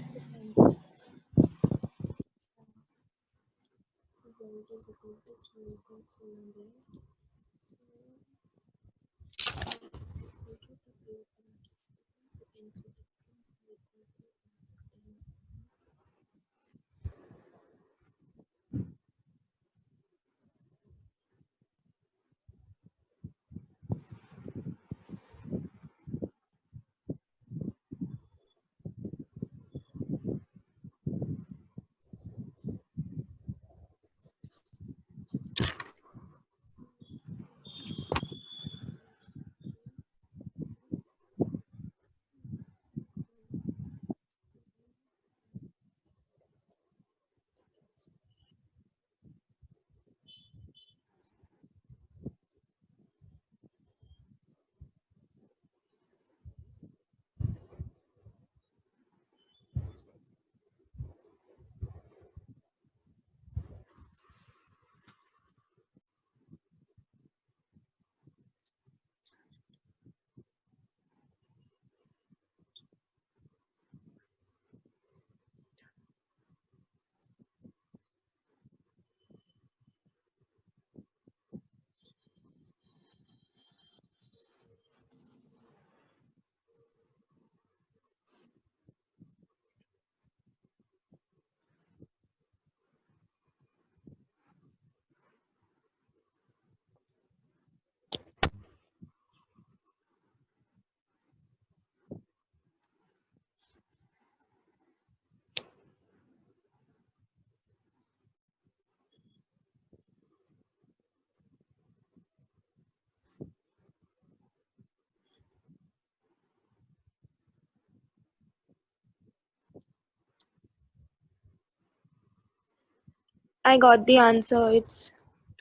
I got the answer. It's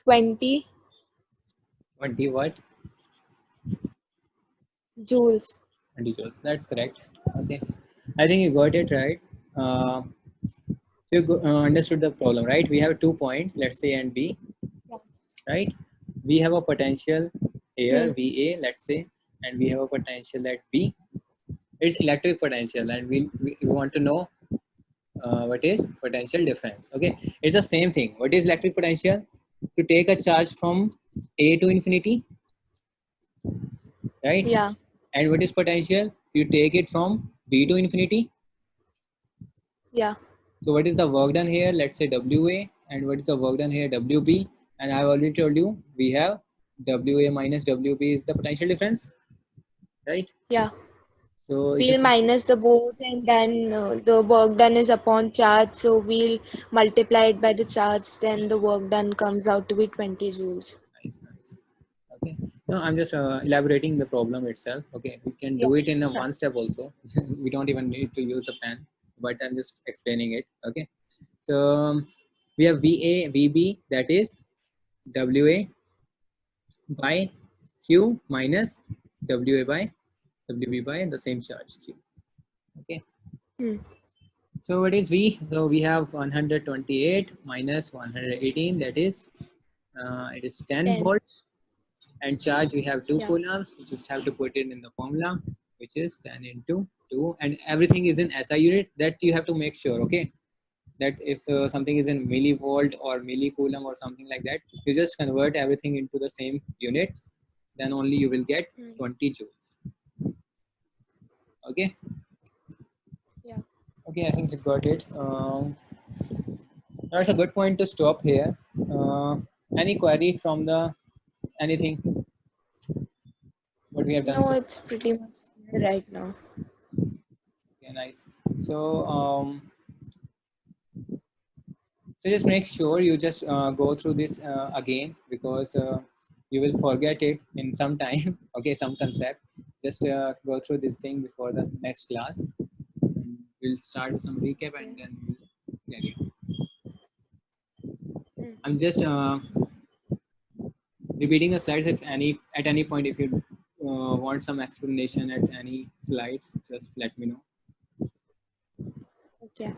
20 20 what? joules. 20 joules. That's correct. Okay. I think you got it right. So you understood the problem, right? We have 2 points, let's say, and B, Yeah. right? We have a potential here, Hmm. VA, let's say, and we have a potential at B. It's electric potential, and we want to know what is potential difference. Okay, it's the same thing. What is electric potential? To take a charge from A to infinity, right? Yeah. And what is potential? You take it from B to infinity. Yeah. So what is the work done here? Let's say WA, and what is the work done here? WB. And I've already told you we have WA minus WB is the potential difference, right? Yeah. So if you We'll minus the both, and then the work done is upon charge. So we'll multiply it by the charge. Then the work done comes out to be 20 joules. nice, nice. Okay. No, I'm just elaborating the problem itself. Okay, we can Yeah. do it in a Huh. one step also. We don't even need to use a pen, but I'm just explaining it. Okay. So we have VA, VB, that is WA by Q minus WA by WB by the same charge Q. Okay. Hmm. So what is V? So we have 128 minus 118, that is it is 10 10. volts, and charge we have 2 Yeah. coulombs. We just have to put it in the formula, which is 10 into 2, and everything is in SI unit. That you have to make sure, okay, that if something is in millivolt or millicoulomb or something like that, you just convert everything into the same units, then only you will get Hmm. 20 joules. Okay. Yeah. Okay, I think you got it. That's a good point to stop here. Any query from the anything what we have done No, so? it's pretty much right now. Okay, nice. So so just make sure you just go through this again, because you will forget it in some time. Okay, some concept. Just go through this thing before the next class. And we'll start with some recap, Okay. and then we'll carry on. Hmm. I'm just repeating the slides. If any at any point, if you want some explanation at any slides, just let me know. Okay.